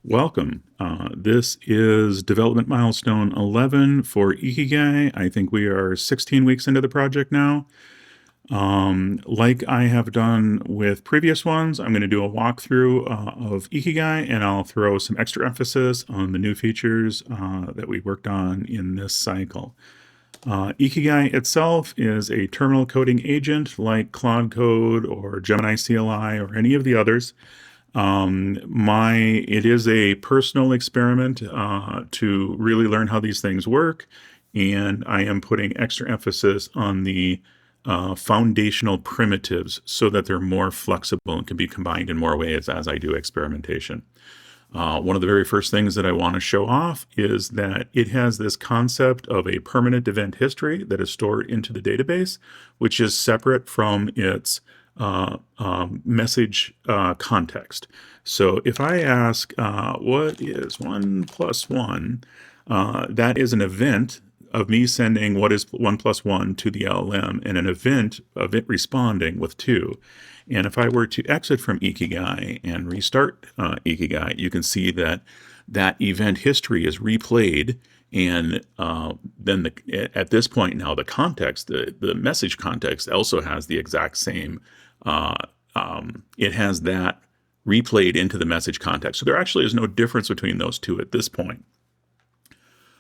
Welcome. This is development milestone 11 for Ikigai. I think we are 16 weeks into the project now. Like I have done with previous ones, I'm going to do a walkthrough of Ikigai, and I'll throw some extra emphasis on the new features that we worked on in this cycle. Ikigai itself is a terminal coding agent like Claude Code or Gemini CLI or any of the others. It is a personal experiment to really learn how these things work, and I am putting extra emphasis on the foundational primitives so that they're more flexible and can be combined in more ways as I do experimentation. One of the very first things that I want to show off is that it has this concept of a permanent event history that is stored into the database, which is separate from its message context. So if I ask, what is 1 plus 1, that is an event of me sending what is 1 plus 1 to the LLM, and an event of it responding with 2. And if I were to exit from Ikigai and restart Ikigai, you can see that that event history is replayed, and then at this point now the context, the message context also has the exact same, it has that replayed into the message context. So there actually is no difference between those two at this point.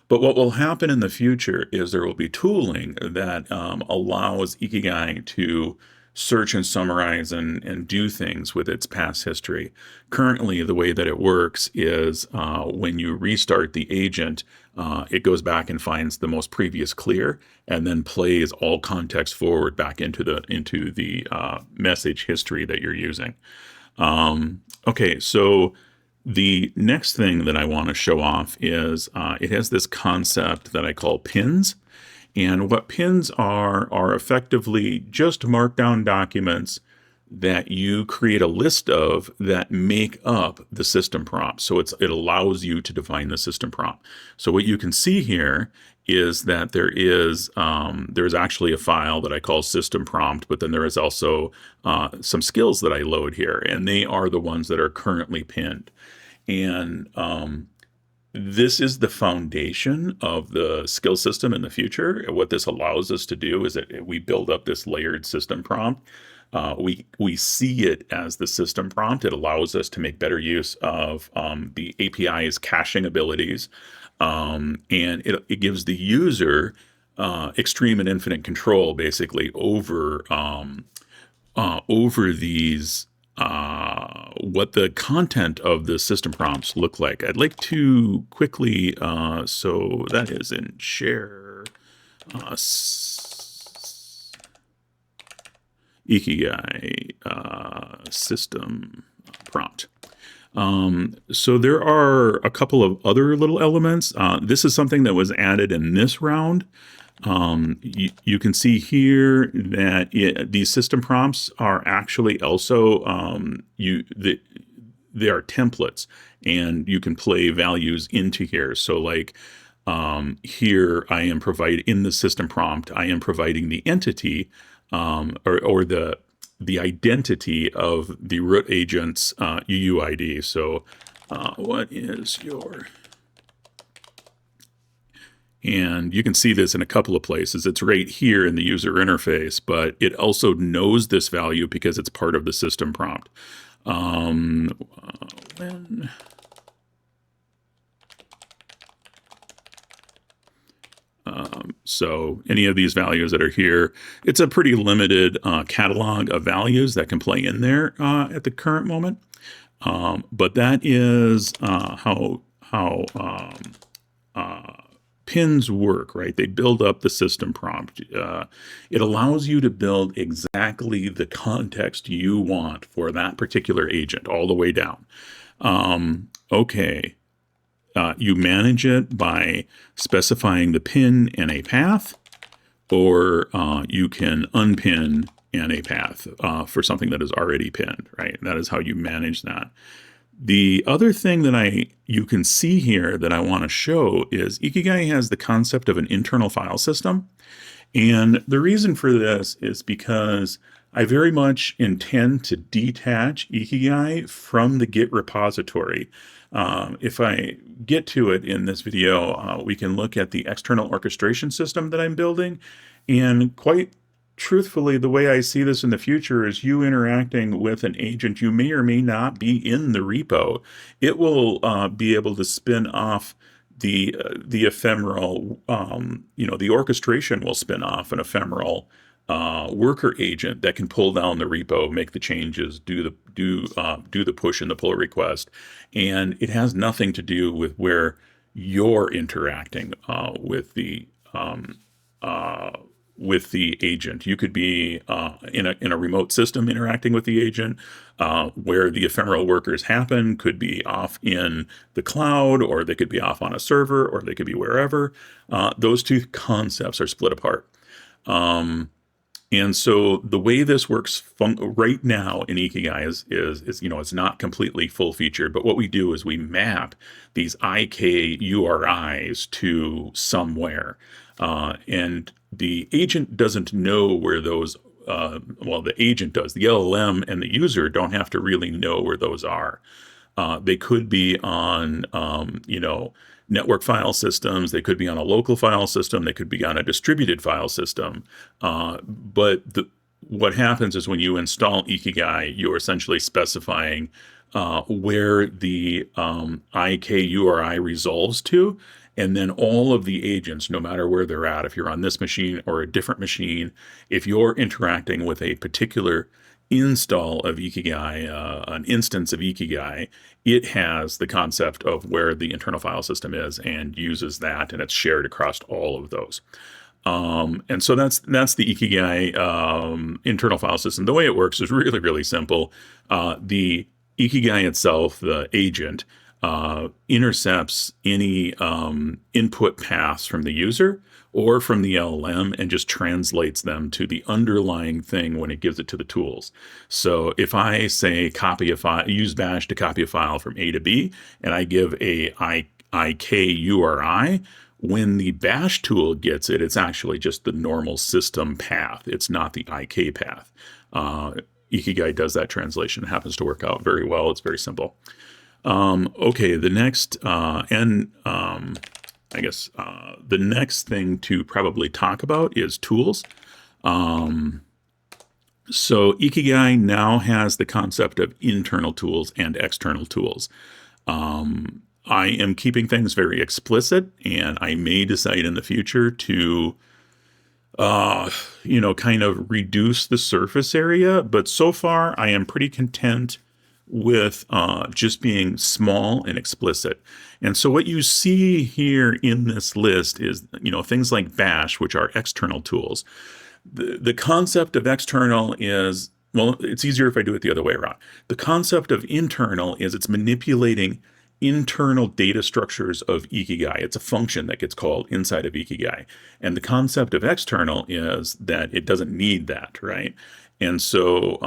But what will happen in the future is there will be tooling that allows Ikigai to search and summarize and do things with its past history. Currently, the way that it works is when you restart the agent, it goes back and finds the most previous clear and then plays all context forward back into the message history that you're using. Okay, so the next thing that I want to show off is it has this concept that I call pins. And what pins are effectively just markdown documents that you create a list of that make up the system prompt. So it allows you to define the system prompt. So what you can see here is that there's actually a file that I call system prompt, but then there is also some skills that I load here, and they are the ones that are currently pinned. And this is the foundation of the skill system in the future. What this allows us to do is that we build up this layered system prompt. We see it as the system prompt. It allows us to make better use of the API's caching abilities, and it gives the user extreme and infinite control, basically, over these what the content of the system prompts look like. I'd like to quickly, so that is in share Ikigai system prompt. So there are a couple of other little elements. This is something that was added in this round. You can see here that these system prompts are actually also they are templates, and you can play values into here. So like here I am providing in the system prompt, I am providing the entity or the identity of the root agent's UUID. So what is your... And you can see this in a couple of places. It's right here in the user interface, but it also knows this value because it's part of the system prompt. So any of these values that are here, it's a pretty limited catalog of values that can play in there at the current moment. But that is how pins work, right? They build up the system prompt. It allows you to build exactly the context you want for that particular agent all the way down. Okay. You manage it by specifying the pin and a path, or you can unpin and a path for something that is already pinned, right? That is how you manage that. The other thing that you can see here that I want to show is Ikigai has the concept of an internal file system. And the reason for this is because I very much intend to detach Ikigai from the Git repository. If I get to it in this video, we can look at the external orchestration system that I'm building. And quite truthfully, the way I see this in the future is you interacting with an agent. You may or may not be in the repo. It will be able to spin off the ephemeral, the orchestration will spin off an ephemeral worker agent that can pull down the repo, make the changes, do the push and the pull request, and it has nothing to do with where you're interacting um, uh, with the agent. You could be in a remote system interacting with the agent, where the ephemeral workers happen. Could be off in the cloud, or they could be off on a server, or they could be wherever. Those two concepts are split apart. And so the way this works right now in Ikigai is it's not completely full featured, but what we do is we map these IK URIs to somewhere, and the agent doesn't know where those. Well, the agent does. The LLM and the user don't have to really know where those are. They could be on, network file systems. They could be on a local file system. They could be on a distributed file system. But what happens is when you install Ikigai, you're essentially specifying where the IK-URI resolves to. And then all of the agents, no matter where they're at, if you're on this machine or a different machine, if you're interacting with a particular install of Ikigai, an instance of Ikigai, it has the concept of where the internal file system is and uses that, and it's shared across all of those. And so that's the Ikigai internal file system. The way it works is really, really simple. The Ikigai itself, the agent, intercepts any input paths from the user or from the LLM and just translates them to the underlying thing when it gives it to the tools. So if I say copy a file, use bash to copy a file from A to B, and I give a IK URI, when the bash tool gets it, it's actually just the normal system path. It's not the IK path. Ikigai does that translation. It happens to work out very well. It's very simple. Okay, the next, the next thing to probably talk about is tools. So Ikigai now has the concept of internal tools and external tools. I am keeping things very explicit, and I may decide in the future to, kind of reduce the surface area. But so far, I am pretty content with just being small and explicit. And so what you see here in this list is, things like bash, which are external tools. The concept of external is, well, it's easier if I do it the other way around. The concept of internal is it's manipulating internal data structures of Ikigai. It's a function that gets called inside of Ikigai. And the concept of external is that it doesn't need that, right? And so,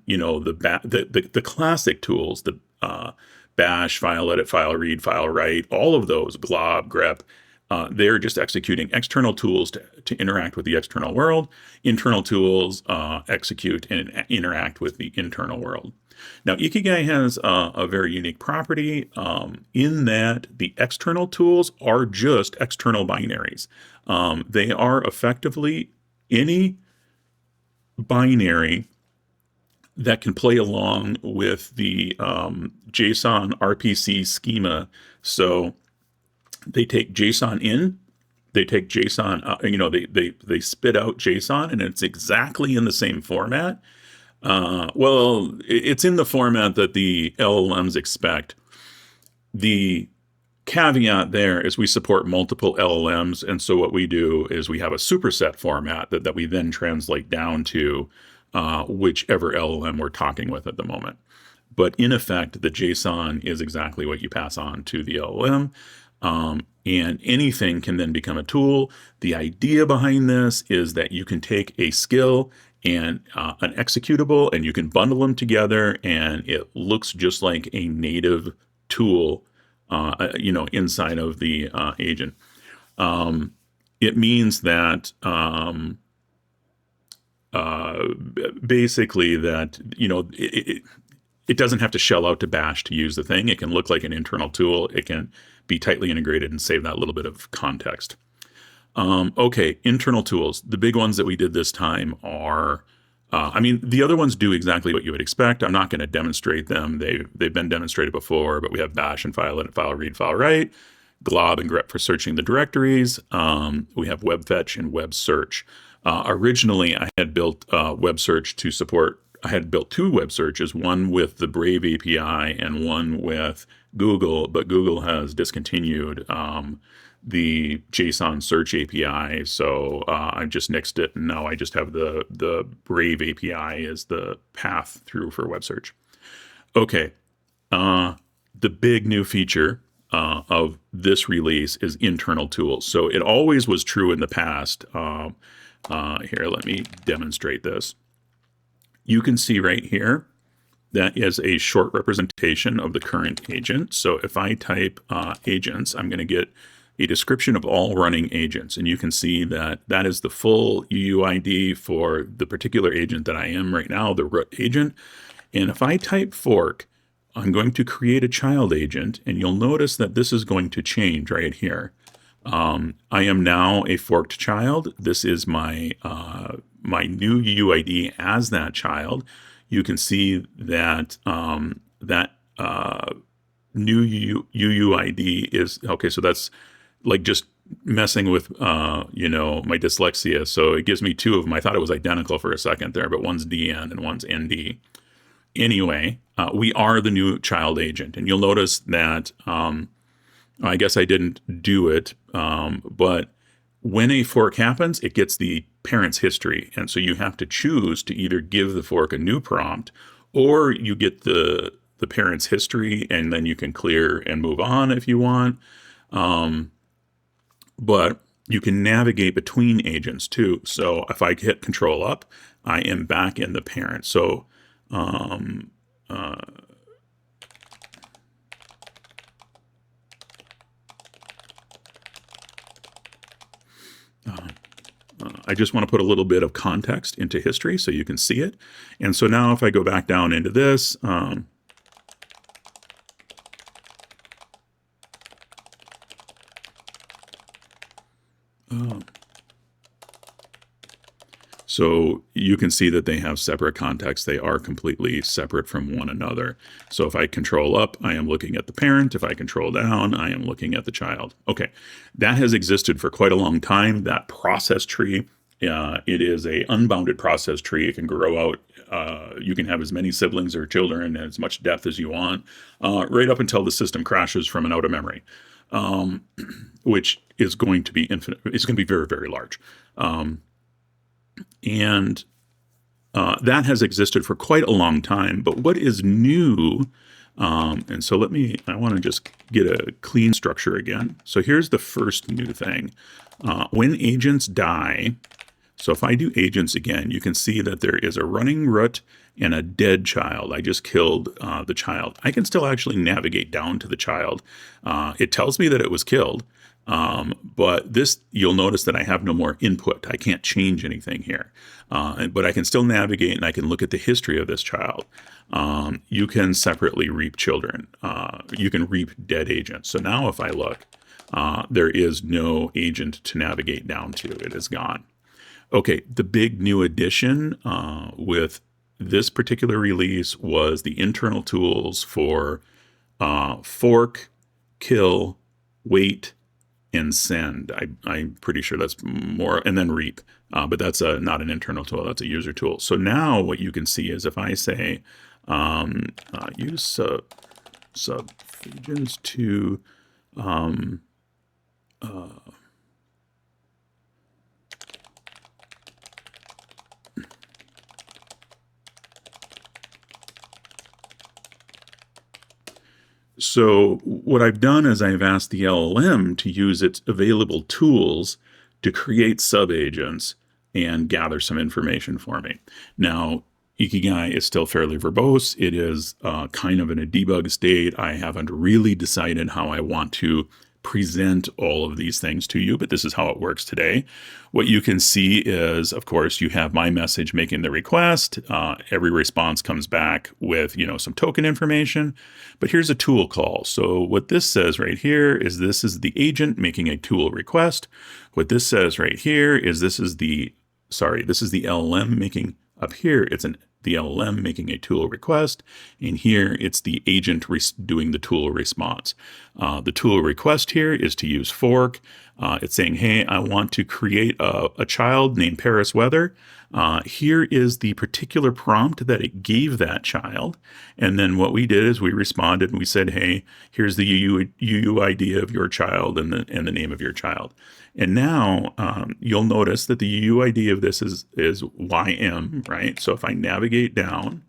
the classic tools, the bash, file edit, file read, file write, all of those, glob, grep, they're just executing external tools to interact with the external world. Internal tools execute and interact with the internal world. Now, Ikigai has a very unique property in that the external tools are just external binaries. They are effectively any binary that can play along with the JSON RPC schema. So they take JSON in, they take JSON, they spit out JSON, and it's exactly in the same format. It's in the format that the LLMs expect. The caveat there is we support multiple LLMs, and so what we do is we have a superset format that we then translate down to whichever LLM we're talking with at the moment. But in effect, the JSON is exactly what you pass on to the LLM, and anything can then become a tool. The idea behind this is that you can take a skill and an executable, and you can bundle them together, and it looks just like a native tool, inside of the agent. It means that basically that, it doesn't have to shell out to bash to use the thing. It can look like an internal tool. It can be tightly integrated and save that little bit of context. Okay, internal tools. The big ones that we did this time are, the other ones do exactly what you would expect. I'm not going to demonstrate them. They've been demonstrated before, but we have bash and file edit, file read, file write, glob and grep for searching the directories. We have web fetch and web search. Originally, I had built web search to support. I had built two web searches, one with the Brave API and one with Google, but Google has discontinued the JSON search API, so I just nixed it, and now I just have the Brave API as the path through for web search. Okay, the big new feature of this release is internal tools. So it always was true in the past. Here, let me demonstrate this. You can see right here, that is a short representation of the current agent. So if I type agents, I'm going to get a description of all running agents. And you can see that that is the full UUID for the particular agent that I am right now, the root agent. And if I type fork, I'm going to create a child agent, and you'll notice that this is going to change right here. I am now a forked child. This is my my new UUID as that child. You can see that that new UUID is okay. So that's like just messing with my dyslexia. So it gives me two of them. I thought it was identical for a second there, but one's DN and one's ND. Anyway, we are the new child agent, and you'll notice that I guess I didn't do it, but when a fork happens, it gets the parent's history. And so you have to choose to either give the fork a new prompt, or you get the parent's history, and then you can clear and move on if you want. But you can navigate between agents too. So if I hit Control Up, I am back in the parent. So I just want to put a little bit of context into history so you can see it. And so now if I go back down into this, so you can see that they have separate contexts. They are completely separate from one another. So if I control up, I am looking at the parent. If I control down, I am looking at the child. Okay, that has existed for quite a long time. That process tree, it is a unbounded process tree. It can grow out. You can have as many siblings or children and as much depth as you want, right up until the system crashes from an out of memory, which is going to be infinite. It's going to be very, very large. And that has existed for quite a long time. But what is new, and so I want to just get a clean structure again. So here's the first new thing. When agents die, so if I do agents again, you can see that there is a running root and a dead child. I just killed the child. I can still actually navigate down to the child. It tells me that it was killed. But this, you'll notice that I have no more input. I can't change anything here. But I can still navigate, and I can look at the history of this child. You can separately reap children. You can reap dead agents. So now if I look, there is no agent to navigate down to. It is gone. Okay, the big new addition with this particular release was the internal tools for fork, kill, wait, and send. I'm pretty sure that's more, and then reap. But that's not an internal tool, that's a user tool. So now what you can see is if I say use sub-agents to So what I've done is I've asked the LLM to use its available tools to create subagents and gather some information for me. Now, Ikigai is still fairly verbose. It is kind of in a debug state. I haven't really decided how I want to present all of these things to you, but this is how it works today. What you can see is, of course, you have my message making the request. Every response comes back with, some token information, but here's a tool call. So what this says right here is this is the agent making a tool request. What this says right here is this is the LLM making, up here, the LLM making a tool request, and here it's the agent doing the tool response. The tool request here is to use fork. It's saying, hey, I want to create a child named Paris Weather. Here is the particular prompt that it gave that child. And then what we did is we responded and we said, hey, here's the UUID of your child and the name of your child. And now you'll notice that the UUID of this is YM, right? So if I navigate down,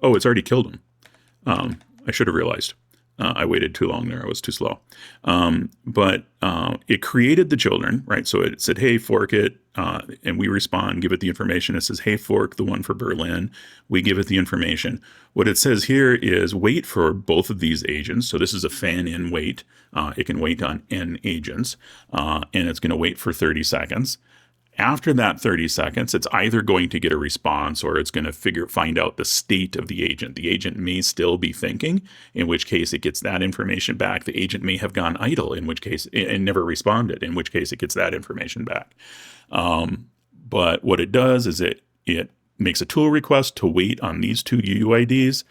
it's already killed him. I should have realized. I waited too long there. I was too slow. But it created the children, right? So it said, hey, fork it. And we respond, give it the information. It says, hey, fork the one for Berlin. We give it the information. What it says here is wait for both of these agents. So this is a fan-in wait. It can wait on N agents. And it's going to wait for 30 seconds. After that 30 seconds, it's either going to get a response or it's going to find out the state of the agent. The agent may still be thinking, in which case it gets that information back. The agent may have gone idle, in which case, and never responded, in which case it gets that information back. But what it does is it makes a tool request to wait on these two UUIDs.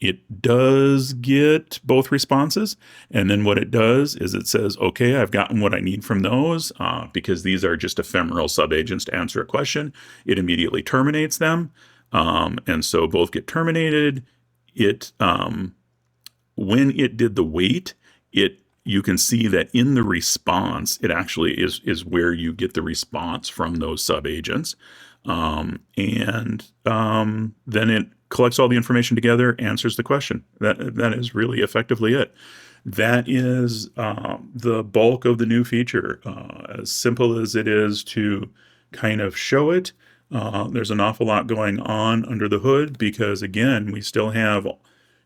It does get both responses. And then what it does is it says, okay, I've gotten what I need from those because these are just ephemeral subagents to answer a question. It immediately terminates them. And so both get terminated. When it did the wait, you can see that in the response, it actually is where you get the response from those subagents. Then it collects all the information together, answers the question. That is really effectively it. That is the bulk of the new feature. As simple as it is to kind of show it, there's an awful lot going on under the hood because, again, we still have,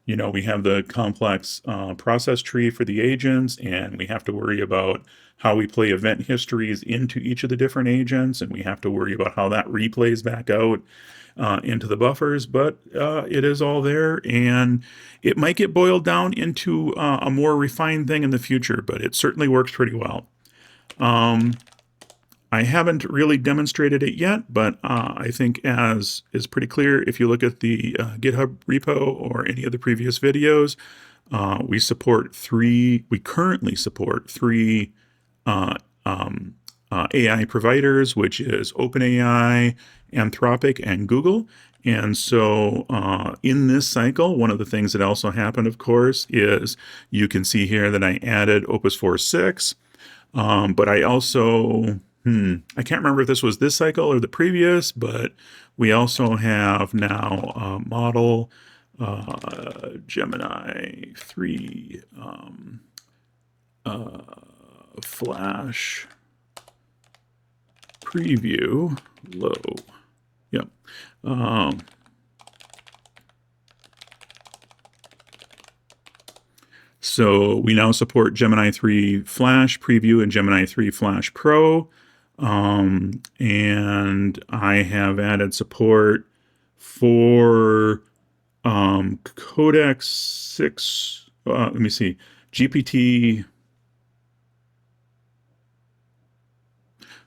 we have the complex process tree for the agents, and we have to worry about how we play event histories into each of the different agents, and we have to worry about how that replays back out into the buffers, but it is all there, and it might get boiled down into a more refined thing in the future, but it certainly works pretty well. I haven't really demonstrated it yet, but I think as is pretty clear, if you look at the GitHub repo or any of the previous videos, we currently support three AI providers, which is OpenAI, Anthropic, and Google. And so in this cycle, one of the things that also happened, of course, is you can see here that I added Opus 4.6, but I also, I can't remember if this was this cycle or the previous, but we also have now model Gemini 3 Flash preview low. Yep. So we now support Gemini 3 Flash Preview and Gemini 3 Flash Pro. And I have added support for Codex 6. Let me see. GPT.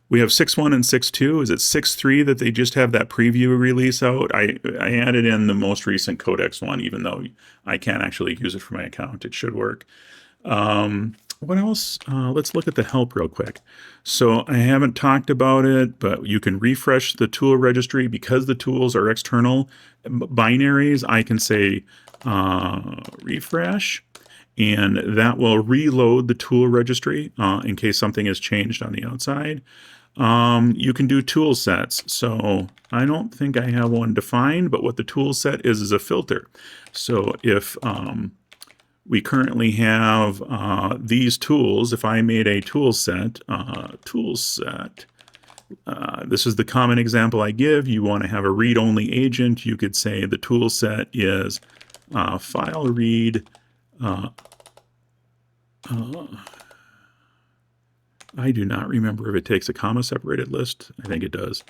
We have 6.1 and 6.2. Is it 6.3 that they just have that preview release out? I added in the most recent Codex one, even though I can't actually use it for my account. It should work. What else? Let's look at the help real quick. So I haven't talked about it, but you can refresh the tool registry because the tools are external binaries. I can say refresh, and that will reload the tool registry in case something has changed on the outside. You can do tool sets. So I don't think I have one defined, but what the tool set is a filter. So if we currently have these tools, if I made a tool set, this is the common example I give. You want to have a read-only agent. You could say the tool set is file read, I do not remember if it takes a comma separated list. I think it does.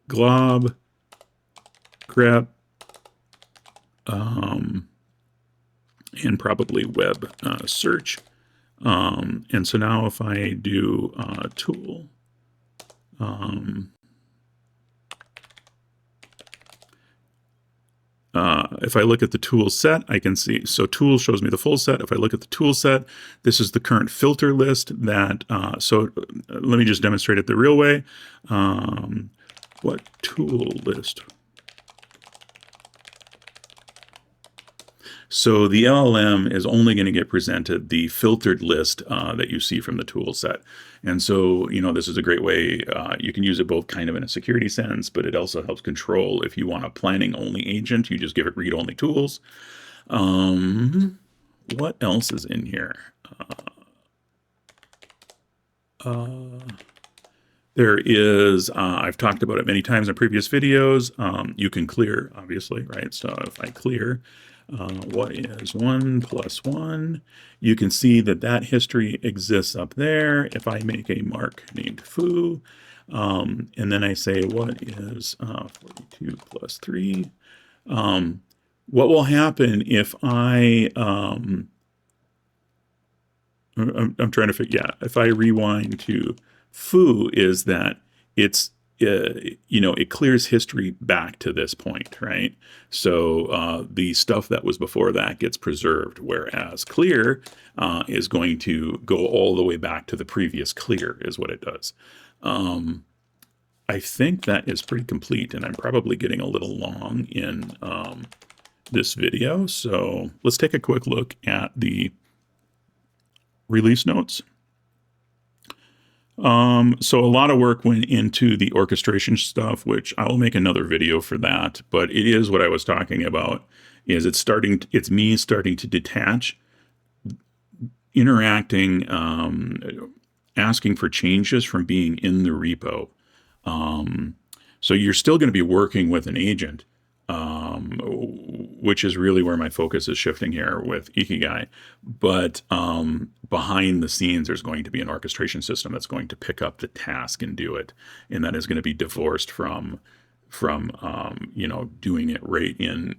Glob, grep, and probably web search. And so now if I do tool, if I look at the tool set, I can see, so tool shows me the full set. If I look at the tool set, this is the current filter list that, let me just demonstrate it the real way. What tool list? So the LLM is only going to get presented the filtered list that you see from the tool set. And so, this is a great way. You can use it both kind of in a security sense, but it also helps control if you want a planning only agent, you just give it read only tools. What else is in here? There is, I've talked about it many times in previous videos. You can clear, obviously, right? So if I clear, what is 1 plus 1? You can see that history exists up there. If I make a mark named foo, and then I say, what is 42 plus 3? What will happen if I'm trying to figure, if I rewind to foo, is that it's, it clears history back to this point, right? So the stuff that was before that gets preserved, whereas clear is going to go all the way back to the previous clear is what it does. I think that is pretty complete, and I'm probably getting a little long in this video. So let's take a quick look at the release notes. So a lot of work went into the orchestration stuff, which I will make another video for that, but it is what I was talking about, is it's me starting to detach, interacting, asking for changes from being in the repo. So you're still going to be working with an agent, which is really where my focus is shifting here with Ikigai. But behind the scenes, there's going to be an orchestration system that's going to pick up the task and do it. And that is going to be divorced from doing it right in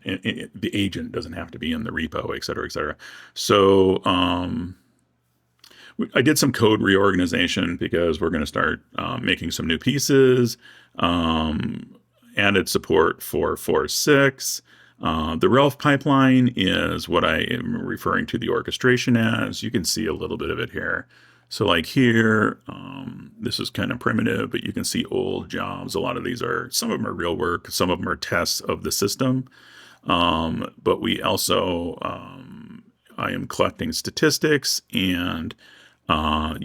the agent doesn't have to be in the repo, et cetera, et cetera. So I did some code reorganization because we're going to start making some new pieces. Added support for 4.6. The Rel pipeline is what I am referring to the orchestration as. You can see a little bit of it here. So like here, this is kind of primitive, but you can see old jobs. A lot of these some of them are real work. Some of them are tests of the system. But we also, I am collecting statistics, and I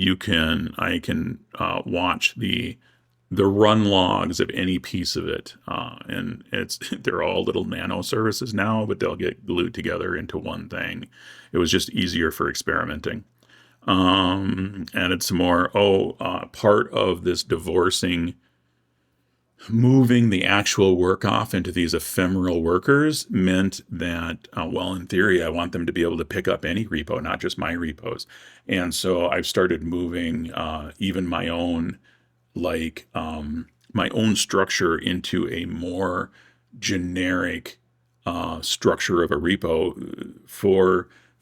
can watch the run logs of any piece of it, and they're all little nano services now, but they'll get glued together into one thing. It was just easier for experimenting. Added some more. Part of this divorcing, moving the actual work off into these ephemeral workers meant that, in theory, I want them to be able to pick up any repo, not just my repos. And so I've started moving even my own structure into a more generic structure of a repo.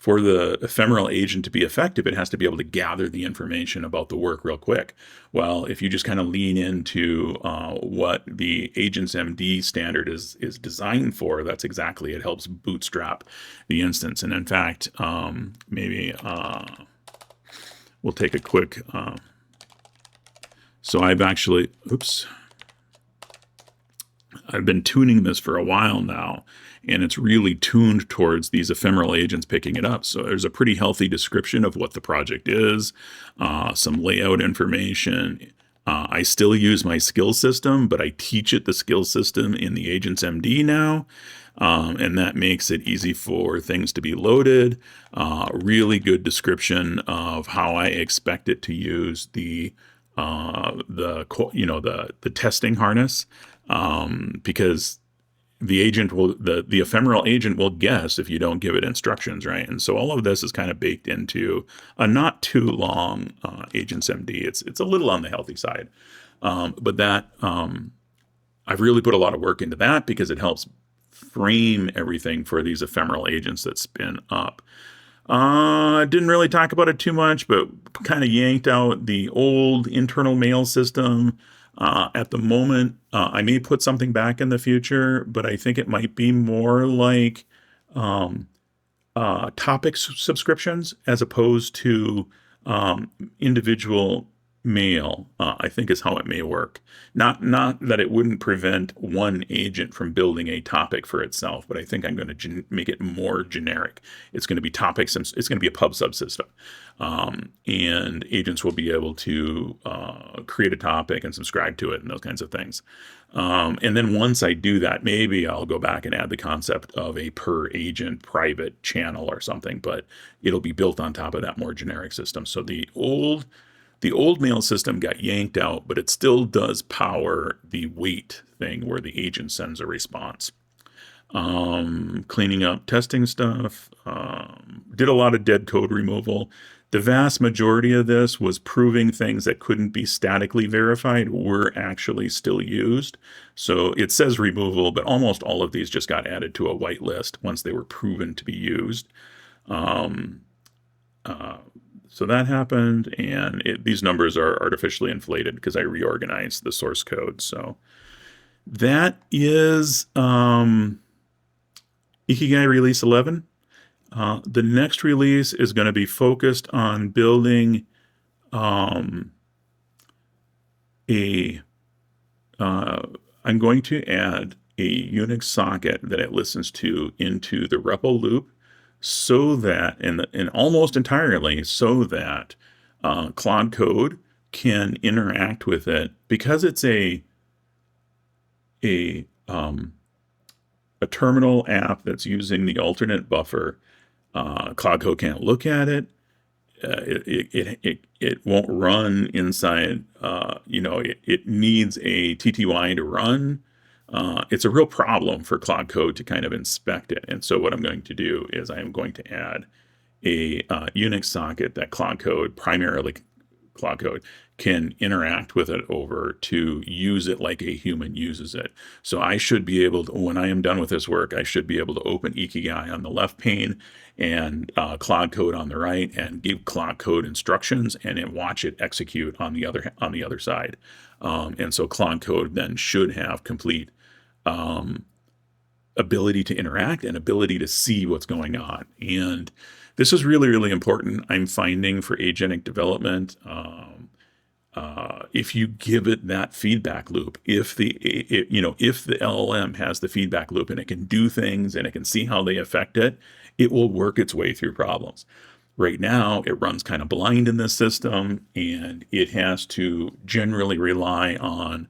For the ephemeral agent to be effective, it has to be able to gather the information about the work real quick. Well, if you just kind of lean into what the Agents MD standard is designed for, that's exactly, it helps bootstrap the instance. And in fact, maybe we'll take a quick, so I've been tuning this for a while now, and it's really tuned towards these ephemeral agents picking it up. So there's a pretty healthy description of what the project is, some layout information. I still use my skill system, but I teach it the skill system in the Agents MD now. And that makes it easy for things to be loaded. Really good description of how I expect it to use the testing harness, because the agent will the ephemeral agent will guess if you don't give it instructions, right? And so all of this is kind of baked into a not too long Agents MD. It's a little on the healthy side, but that I've really put a lot of work into that because it helps frame everything for these ephemeral agents that spin up. Didn't really talk about it too much, but kind of yanked out the old internal mail system. At the moment, I may put something back in the future, but I think it might be more like topics subscriptions as opposed to individual mail. I think is how it may work. Not that it wouldn't prevent one agent from building a topic for itself, but I think I'm going to make it more generic. It's going to be topics, and it's going to be a pub subsystem, and agents will be able to create a topic and subscribe to it and those kinds of things. And then once I do that, maybe I'll go back and add the concept of a per agent private channel or something, but it'll be built on top of that more generic system. So the old mail system got yanked out, but it still does power the wait thing where the agent sends a response. Cleaning up testing stuff, did a lot of dead code removal. The vast majority of this was proving things that couldn't be statically verified were actually still used. So it says removal, but almost all of these just got added to a whitelist once they were proven to be used. So that happened, and these numbers are artificially inflated because I reorganized the source code. So that is Ikigai release 11. The next release is going to be focused on building I'm going to add a Unix socket that it listens to into the REPL loop, so that, and almost entirely, so that Claude Code can interact with it, because it's a terminal app that's using the alternate buffer. Claude Code can't look at it. It won't run inside. It needs a TTY to run. It's a real problem for Claude Code to kind of inspect it. And so what I'm going to do is I am going to add a Unix socket that Claude Code, primarily Claude Code, can interact with it over to use it like a human uses it. So I should be able to, when I am done with this work, I should be able to open Ikigai on the left pane and Claude Code on the right, and give Claude Code instructions and then watch it execute on the other side. And so Claude Code then should have complete ability to interact and ability to see what's going on. And this is really, really important, I'm finding, for agentic development. If you give it that feedback loop, if the LLM has the feedback loop and it can do things and it can see how they affect it, it will work its way through problems. Right now, it runs kind of blind in this system, and it has to generally rely on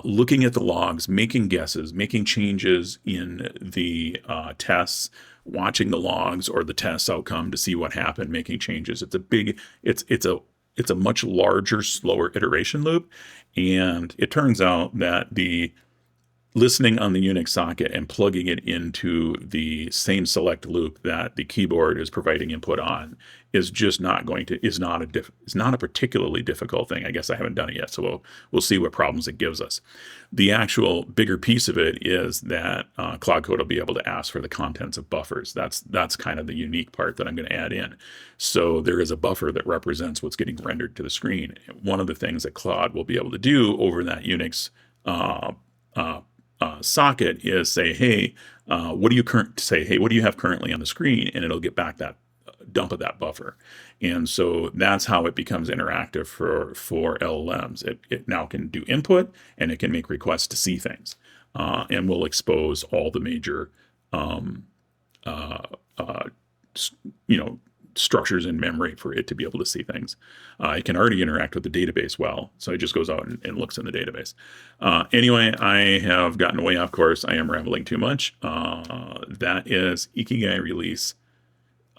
looking at the logs, making guesses, making changes in the tests, watching the logs or the test outcome to see what happened, making changes. It's a much larger, slower iteration loop, and it turns out that the listening on the Unix socket and plugging it into the same select loop that the keyboard is providing input on is just not a particularly difficult thing. I guess I haven't done it yet, so we'll see what problems it gives us. The actual bigger piece of it is that Claude Code will be able to ask for the contents of buffers. That's kind of the unique part that I'm going to add in. So there is a buffer that represents what's getting rendered to the screen. One of the things that Claude will be able to do over that Unix socket is say, hey, what do you have currently on the screen, and it'll get back that dump of that buffer. And so that's how it becomes interactive for LLMs. It now can do input, and it can make requests to see things, and will expose all the major structures in memory for it to be able to see things. It can already interact with the database well, so it just goes out and looks in the database. Anyway, I have gotten way off course. I am rambling too much. That is Ikigai release,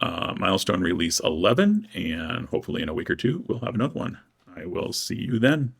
milestone release 11, and hopefully in a week or two, we'll have another one. I will see you then.